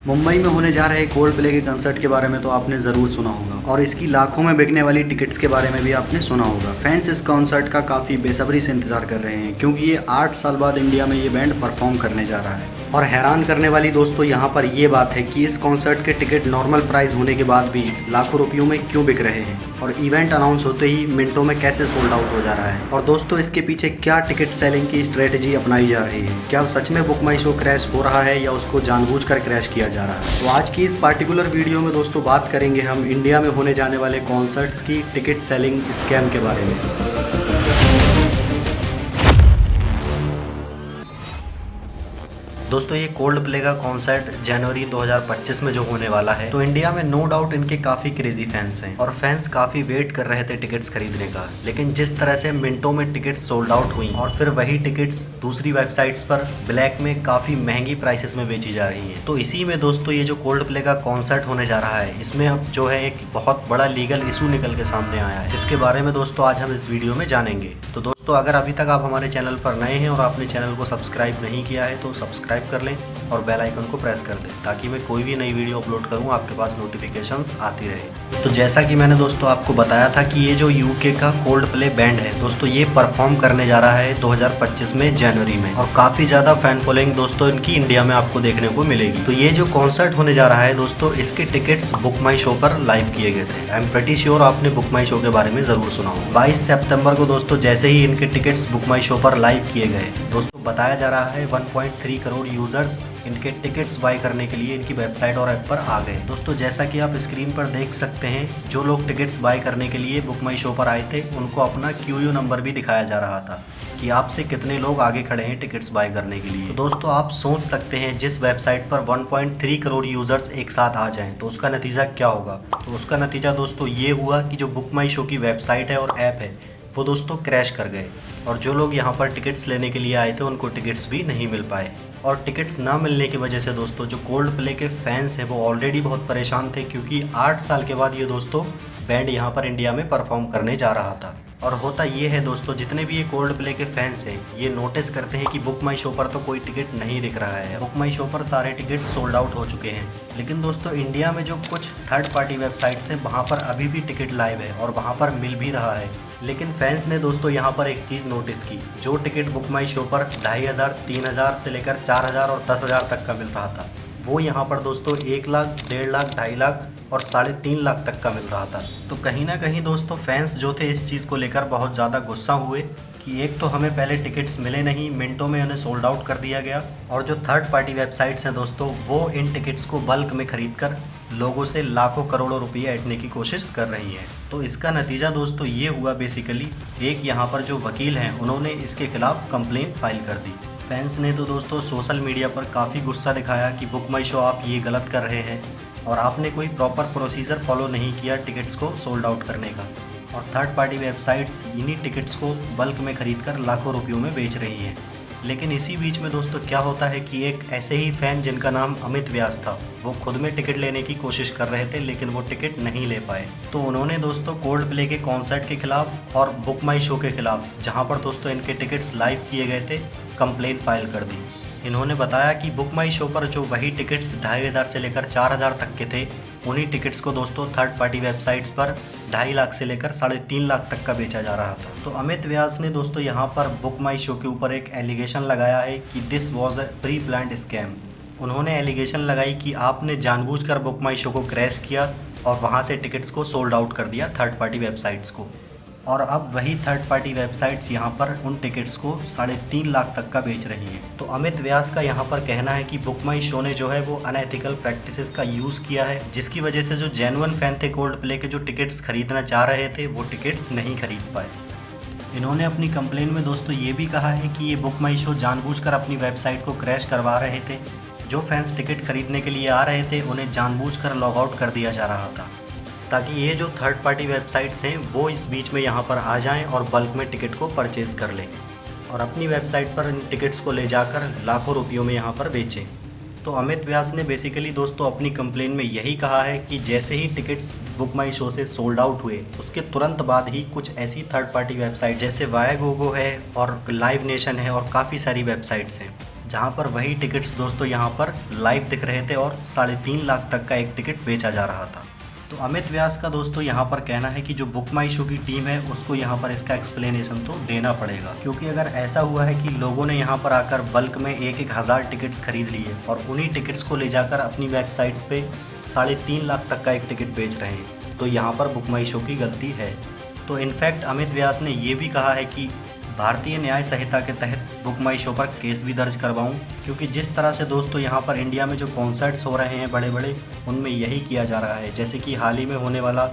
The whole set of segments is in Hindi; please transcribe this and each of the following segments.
मुंबई में होने जा रहे कोल्ड प्ले के कंसर्ट के बारे में तो आपने ज़रूर सुना होगा और इसकी लाखों में बिकने वाली टिकट्स के बारे में भी आपने सुना होगा। फैंस इस कॉन्सर्ट का काफ़ी बेसब्री से इंतजार कर रहे हैं क्योंकि ये 8 साल बाद इंडिया में ये बैंड परफॉर्म करने जा रहा है। और हैरान करने वाली दोस्तों यहाँ पर ये बात है कि इस कॉन्सर्ट के टिकट नॉर्मल प्राइस होने के बाद भी लाखों रुपयों में क्यों बिक रहे हैं और इवेंट अनाउंस होते ही मिनटों में कैसे सोल्ड आउट हो जा रहा है। और दोस्तों इसके पीछे क्या टिकट सेलिंग की स्ट्रेटजी अपनाई जा रही है, क्या सच में बुक माई शो क्रैश हो रहा है या उसको जानबूझकर क्रैश किया जा रहा है। तो आज की इस पार्टिकुलर वीडियो में दोस्तों बात करेंगे हम इंडिया में होने जाने वाले कॉन्सर्ट्स की टिकट सेलिंग स्कैम के बारे में। दोस्तों ये कोल्ड प्ले का कॉन्सर्ट जनवरी 2025 में जो होने वाला है, तो इंडिया में नो डाउट इनके काफ़ी क्रेजी फैंस हैं और फैंस काफ़ी वेट कर रहे थे टिकट्स खरीदने का। लेकिन जिस तरह से मिनटों में टिकट्स सोल्ड आउट हुई और फिर वही टिकट्स दूसरी वेबसाइट्स पर ब्लैक में काफ़ी महंगी प्राइसेस में बेची जा रही हैं। तो इसी में दोस्तों ये जो कोल्ड प्ले का कॉन्सर्ट होने जा रहा है, इसमें अब जो है एक बहुत बड़ा लीगल इशू निकल के सामने आया है, जिसके बारे में दोस्तों आज हम इस वीडियो में जानेंगे। तो दोस्तों अगर अभी तक आप हमारे चैनल पर नए हैं और आपने चैनल को सब्सक्राइब नहीं किया है तो सब्सक्राइब कर लें और बेल आइकन को प्रेस कर दें ताकि मैं कोई भी नई वीडियो अपलोड करूं आपके पास नोटिफिकेशंस आती रहे। तो जैसा कि मैंने दोस्तों आपको बताया था कि ये जो यूके का कोल्ड प्ले बैंड है दोस्तों, ये परफॉर्म करने जा रहा है 2025 में जनवरी में और काफ़ी ज़्यादा फैन फॉलोइंग दोस्तों इनकी इंडिया में आपको देखने को मिलेगी। तो ये जो कॉन्सर्ट होने जा रहा है दोस्तों, इसके टिकट्स बुक माई शो पर लाइव किए गए थे। आई एम प्रीटी श्योर आपने बुक माई शो के बारे में ज़रूर सुना हो। 22 सितंबर को दोस्तों जैसे ही इनके टिकट्स बुक माई शो पर लाइव किए गए दोस्तों, बताया जा रहा है 1.3 करोड़ यूजर्स इनके टिकट्स बाय करने के लिए इनकी वेबसाइट और ऐप पर आ गए। दोस्तों जैसा कि आप स्क्रीन पर देख सकते हैं, जो लोग टिकट्स बाय करने के लिए बुक माई शो पर आए थे उनको अपना QU नंबर भी दिखाया जा रहा था कि आपसे कितने लोग आगे खड़े हैं टिकट्स बाय करने के लिए। तो दोस्तों आप सोच सकते हैं जिस वेबसाइट पर 1.3 करोड़ यूजर्स एक साथ आ जाएं तो उसका नतीजा क्या होगा। तो उसका नतीजा दोस्तों ये हुआ कि जो बुक माई शो की वेबसाइट है और ऐप है वो दोस्तों क्रैश कर गए और जो लोग यहाँ पर टिकट्स लेने के लिए आए थे उनको टिकट्स भी नहीं मिल पाए। और टिकट्स ना मिलने की वजह से दोस्तों जो कोल्ड प्ले के फैंस हैं वो ऑलरेडी बहुत परेशान थे क्योंकि 8 साल के बाद ये दोस्तों बैंड यहाँ पर इंडिया में परफॉर्म करने जा रहा था। और होता ये है दोस्तों, जितने भी ये कोल्ड प्ले के फैंस हैं ये नोटिस करते हैं कि बुक माई शो पर तो कोई टिकट नहीं दिख रहा है, बुक माई शो पर सारे टिकट सोल्ड आउट हो चुके हैं। लेकिन दोस्तों इंडिया में जो कुछ थर्ड पार्टी वेबसाइट्स हैं वहाँ पर अभी भी टिकट लाइव है और वहाँ पर मिल भी रहा है। लेकिन फैंस ने दोस्तों यहाँ पर एक चीज़ नोटिस की, जो टिकट बुक माई शो पर 2500, 3000 से लेकर 4000 और 10,000 तक का मिल रहा था, वो यहाँ पर दोस्तों 1 लाख, 1.5 लाख, 2.5 लाख और 3.5 लाख तक का मिल रहा था। तो कहीं ना कहीं दोस्तों फैंस जो थे इस चीज़ को लेकर बहुत ज़्यादा गुस्सा हुए कि एक तो हमें पहले टिकट्स मिले नहीं, मिनटों में उन्हें सोल्ड आउट कर दिया गया, और जो थर्ड पार्टी वेबसाइट्स हैं दोस्तों वो इन टिकट्स को बल्क में खरीद कर लोगों से लाखों करोड़ों रुपये ऐंठने की कोशिश कर रही हैं। तो इसका नतीजा दोस्तों ये हुआ, बेसिकली एक यहाँ पर जो वकील हैं उन्होंने इसके खिलाफ कंप्लेंट फाइल कर दी। फैंस ने तो दोस्तों सोशल मीडिया पर काफ़ी गुस्सा दिखाया कि बुक माई शो आप ये गलत कर रहे हैं और आपने कोई प्रॉपर प्रोसीजर फॉलो नहीं किया टिकट्स को सोल्ड आउट करने का, और थर्ड पार्टी वेबसाइट्स इन्हीं टिकट्स को बल्क में खरीद कर लाखों रुपयों में बेच रही हैं। लेकिन इसी बीच में दोस्तों क्या होता है कि एक ऐसे ही फ़ैन जिनका नाम अमित व्यास था, वो खुद में टिकट लेने की कोशिश कर रहे थे लेकिन वो टिकट नहीं ले पाए। तो उन्होंने दोस्तों कोल्ड प्ले के कॉन्सर्ट के खिलाफ और बुक माई शो के खिलाफ, जहाँ पर दोस्तों इनके टिकट्स लाइव किए गए थे, कंप्लेंट फाइल कर दी। इन्होंने बताया कि बुक माई शो पर जो वही टिकट्स 2500 से लेकर 4000 तक के थे, उन्हीं टिकट्स को दोस्तों थर्ड पार्टी वेबसाइट्स पर 2.5 लाख से लेकर 3.5 लाख तक का बेचा जा रहा था। तो अमित व्यास ने दोस्तों यहाँ पर बुक माई शो के ऊपर एक एलिगेशन लगाया है कि this was a pre planned scam. उन्होंने एलिगेशन लगाई कि आपने जानबूझकर बुक माई शो को क्रैश किया और वहाँ से टिकट्स को सोल्ड आउट कर दिया थर्ड पार्टी वेबसाइट्स को, और अब वही थर्ड पार्टी वेबसाइट्स यहाँ पर उन टिकट्स को 3.5 लाख तक का बेच रही हैं। तो अमित व्यास का यहाँ पर कहना है कि बुक माई शो ने जो है वो अनएथिकल प्रैक्टिसेस का यूज़ किया है, जिसकी वजह से जो जेन्युइन फैन थे कोल्ड प्ले के, जो टिकट्स खरीदना चाह रहे थे वो टिकट्स नहीं खरीद पाए। इन्होंने अपनी कंप्लेन में दोस्तों ये भी कहा है कि ये बुक माई शो जानबूझकर अपनी वेबसाइट को क्रैश करवा रहे थे। जो फैंस टिकट खरीदने के लिए आ रहे थे उन्हें जानबूझकर लॉग आउट कर दिया जा रहा था ताकि ये जो थर्ड पार्टी वेबसाइट्स हैं वो इस बीच में यहाँ पर आ जाएं और बल्क में टिकट को परचेज कर लें और अपनी वेबसाइट पर इन टिकट्स को ले जाकर लाखों रुपयों में यहाँ पर बेचें। तो अमित व्यास ने बेसिकली दोस्तों अपनी कंप्लेन में यही कहा है कि जैसे ही टिकट्स बुक माई शो से सोल्ड आउट हुए उसके तुरंत बाद ही कुछ ऐसी थर्ड पार्टी वेबसाइट जैसे वायागोगो है और लाइव नेशन है और काफ़ी सारी वेबसाइट्स हैं, जहां पर वही टिकट्स दोस्तों यहां पर लाइव दिख रहे थे और 3.5 लाख तक का एक टिकट बेचा जा रहा था। तो अमित व्यास का दोस्तों यहाँ पर कहना है कि जो बुक माई शो की टीम है उसको यहाँ पर इसका एक्सप्लेनेशन तो देना पड़ेगा, क्योंकि अगर ऐसा हुआ है कि लोगों ने यहाँ पर आकर बल्क में 1,000 टिकट्स खरीद लिए और उन्हीं टिकट्स को ले जाकर अपनी वेबसाइट्स पे 3.5 लाख तक का एक टिकट बेच रहे हैं, तो यहाँ पर बुक माई शो की गलती है। तो इनफैक्ट अमित व्यास ने ये भी कहा है कि भारतीय न्याय संहिता के तहत बुक माई शो पर केस भी दर्ज करवाऊं, क्योंकि जिस तरह से दोस्तों यहाँ पर इंडिया में जो कॉन्सर्ट्स हो रहे हैं बड़े बड़े, उनमें यही किया जा रहा है। जैसे कि हाल ही में होने वाला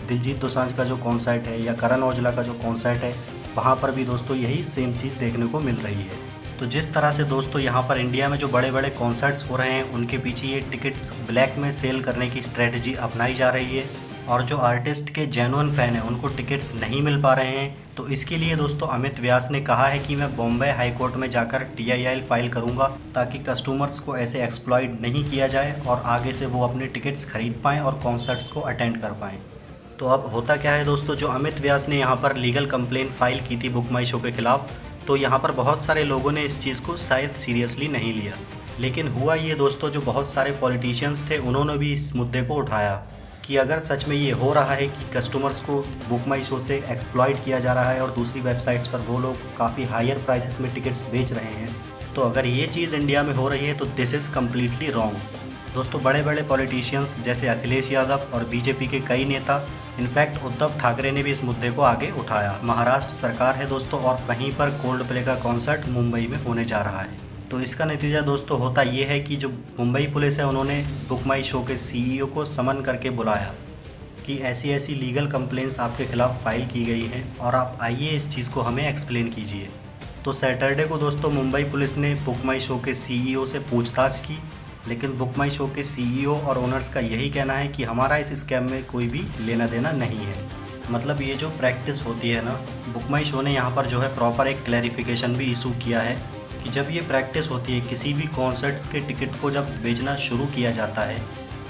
दिलजीत दोसांझ का जो कॉन्सर्ट है या करण औजला का जो कॉन्सर्ट है, वहाँ पर भी दोस्तों यही सेम चीज़ देखने को मिल रही है। तो जिस तरह से दोस्तों यहाँ पर इंडिया में जो बड़े बड़े कॉन्सर्ट्स हो रहे हैं उनके पीछे ये टिकट्स ब्लैक में सेल करने की स्ट्रेटजी अपनाई जा रही है, और जो आर्टिस्ट के जेन्युइन फ़ैन हैं उनको टिकट्स नहीं मिल पा रहे हैं, तो इसके लिए दोस्तों अमित व्यास ने कहा है कि मैं बॉम्बे हाई कोर्ट में जाकर TIL फाइल करूंगा ताकि कस्टमर्स को ऐसे एक्सप्लॉइट नहीं किया जाए और आगे से वो अपने टिकट्स खरीद पाएँ और कॉन्सर्ट्स को अटेंड कर पाएँ। तो अब होता क्या है दोस्तों, जो अमित व्यास ने यहाँ पर लीगल कंप्लेंट फाइल की थी बुक माई शो के खिलाफ, तो यहाँ पर बहुत सारे लोगों ने इस चीज़ को शायद सीरियसली नहीं लिया। लेकिन हुआ ये दोस्तों, जो बहुत सारे पॉलिटिशियंस थे उन्होंने भी इस मुद्दे को उठाया कि अगर सच में ये हो रहा है कि कस्टमर्स को बुक माई शो से एक्सप्लॉइट किया जा रहा है और दूसरी वेबसाइट्स पर वो लोग काफ़ी हायर प्राइसेस में टिकट्स बेच रहे हैं, तो अगर ये चीज़ इंडिया में हो रही है तो दिस इज़ कम्प्लीटली रॉन्ग। दोस्तों बड़े बड़े पॉलिटिशियंस जैसे अखिलेश यादव और BJP के कई नेता, इनफैक्ट उद्धव ठाकरे ने भी इस मुद्दे को आगे उठाया। महाराष्ट्र सरकार है दोस्तों और वहीं पर कोल्ड प्ले का कॉन्सर्ट मुंबई में होने जा रहा है। तो इसका नतीजा दोस्तों होता ये है कि जो मुंबई पुलिस है उन्होंने बुक माई शो के CEO को समन करके बुलाया कि ऐसी ऐसी लीगल कंप्लेंट्स आपके खिलाफ फाइल की गई हैं और आप आइए इस चीज़ को हमें एक्सप्लेन कीजिए। तो सैटरडे को दोस्तों मुंबई पुलिस ने बुक माई शो के CEO से पूछताछ की, लेकिन बुक माई शो के CEO और ओनर्स का यही कहना है कि हमारा इस स्कैम में कोई भी लेना देना नहीं है। मतलब ये जो प्रैक्टिस होती है ना, बुक माई शो ने यहाँ पर जो है प्रॉपर एक क्लैरिफिकेशन भी इशू किया है कि जब ये प्रैक्टिस होती है, किसी भी कॉन्सर्ट्स के टिकट को जब बेचना शुरू किया जाता है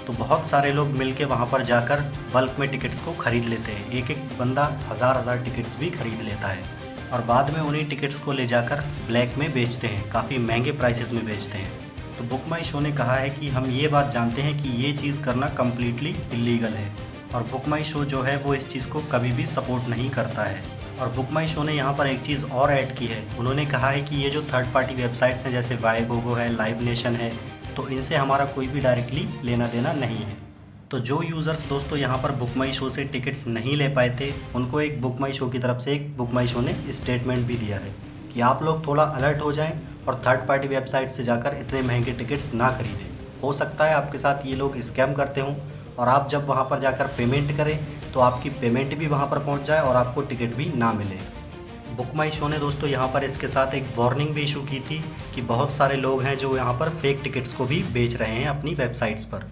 तो बहुत सारे लोग मिलके वहाँ पर जाकर बल्क में टिकट्स को ख़रीद लेते हैं। एक एक बंदा हज़ार टिकट्स भी खरीद लेता है और बाद में उन्हीं टिकट्स को ले जाकर ब्लैक में बेचते हैं, काफ़ी महंगे प्राइसेस में बेचते हैं। तो बुक माई शो ने कहा है कि हम ये बात जानते हैं कि ये चीज़ करना कम्प्लीटली इलीगल है और बुक माई शो जो है वो इस चीज़ को कभी भी सपोर्ट नहीं करता है। और बुक माई शो ने यहाँ पर एक चीज़ और ऐड की है, उन्होंने कहा है कि ये जो थर्ड पार्टी वेबसाइट्स हैं जैसे वाईगोगो है, लाइव नेशन है, तो इनसे हमारा कोई भी डायरेक्टली लेना देना नहीं है। तो जो यूज़र्स दोस्तों यहाँ पर बुक माई शो से टिकट्स नहीं ले पाए थे, उनको एक बुक माई शो की तरफ से एक बुक माई शो ने स्टेटमेंट भी दिया है कि आप लोग थोड़ा अलर्ट हो जाएं और थर्ड पार्टी वेबसाइट से जाकर इतने महंगे टिकट्स ना खरीदें। हो सकता है आपके साथ ये लोग स्कैम करते हों और आप जब वहाँ पर जाकर पेमेंट करें तो आपकी पेमेंट भी वहाँ पर पहुँच जाए और आपको टिकट भी ना मिले। बुक माई शो ने दोस्तों यहाँ पर इसके साथ एक वार्निंग भी इशू की थी कि बहुत सारे लोग हैं जो यहाँ पर फेक टिकट्स को भी बेच रहे हैं अपनी वेबसाइट्स पर।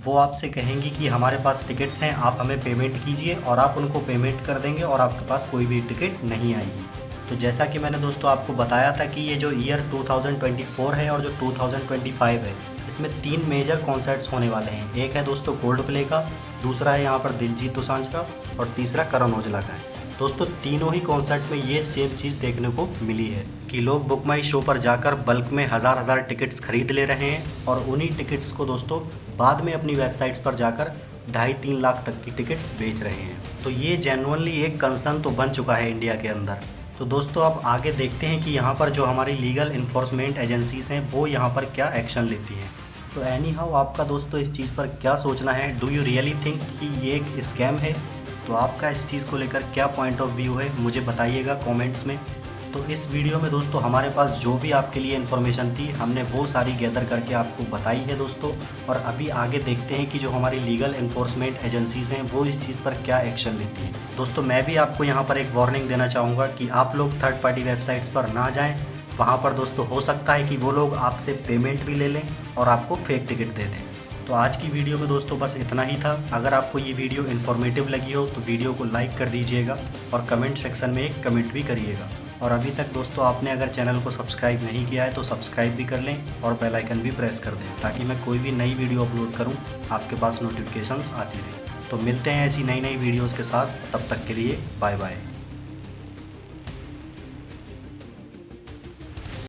वो आपसे कहेंगे कि हमारे पास टिकट्स हैं, आप हमें पेमेंट कीजिए, और आप उनको पेमेंट कर देंगे और आपके पास कोई भी टिकट नहीं आएगी। तो जैसा कि मैंने दोस्तों आपको बताया था कि ये जो ईयर 2024 है और जो 2025 है, इसमें 3 मेजर कॉन्सर्ट्स होने वाले हैं। एक है दोस्तों कोल्ड प्ले का, दूसरा है यहाँ पर दिलजीत दोसांझ का और तीसरा करण औजला का है। दोस्तों तीनों ही कॉन्सर्ट में ये सेम चीज़ देखने को मिली है कि लोग बुक माई शो पर जाकर बल्क में हज़ार टिकट्स खरीद ले रहे हैं और उन्हीं टिकट्स को दोस्तों बाद में अपनी वेबसाइट्स पर जाकर 2.5-3 लाख तक की टिकट्स बेच रहे हैं। तो ये जेन्युइनली एक कंसर्न तो बन चुका है इंडिया के अंदर। तो दोस्तों अब आगे देखते हैं कि यहाँ पर जो हमारी लीगल इन्फोर्समेंट एजेंसीज़ हैं वो यहाँ पर क्या एक्शन लेती हैं। तो एनी हाउ आपका दोस्तों इस चीज़ पर क्या सोचना है? डू यू रियली थिंक कि ये एक स्कैम है? तो आपका इस चीज़ को लेकर क्या पॉइंट ऑफ व्यू है मुझे बताइएगा कमेंट्स में। तो इस वीडियो में दोस्तों हमारे पास जो भी आपके लिए इन्फॉर्मेशन थी हमने वो सारी गैदर करके आपको बताई है दोस्तों। और अभी आगे देखते हैं कि जो हमारी लीगल इन्फोर्समेंट एजेंसीज़ हैं वो इस चीज़ पर क्या एक्शन लेती हैं। दोस्तों मैं भी आपको यहाँ पर एक वार्निंग देना चाहूँगा कि आप लोग थर्ड पार्टी वेबसाइट्स पर ना जाएँ। वहाँ पर दोस्तों हो सकता है कि वो लोग आपसे पेमेंट भी ले लें और आपको फेक टिकट दे दें। तो आज की वीडियो में दोस्तों बस इतना ही था। अगर आपको ये वीडियो इन्फॉर्मेटिव लगी हो तो वीडियो को लाइक कर दीजिएगा और कमेंट सेक्शन में एक कमेंट भी करिएगा। और अभी तक दोस्तों आपने अगर चैनल को सब्सक्राइब नहीं किया है तो सब्सक्राइब भी कर लें और बेल आइकन भी प्रेस कर दें ताकि मैं कोई भी नई वीडियो अपलोड करूं आपके पास नोटिफिकेशंस आती रहे। तो मिलते हैं ऐसी नई वीडियोज़ के साथ, तब तक के लिए बाय बाय।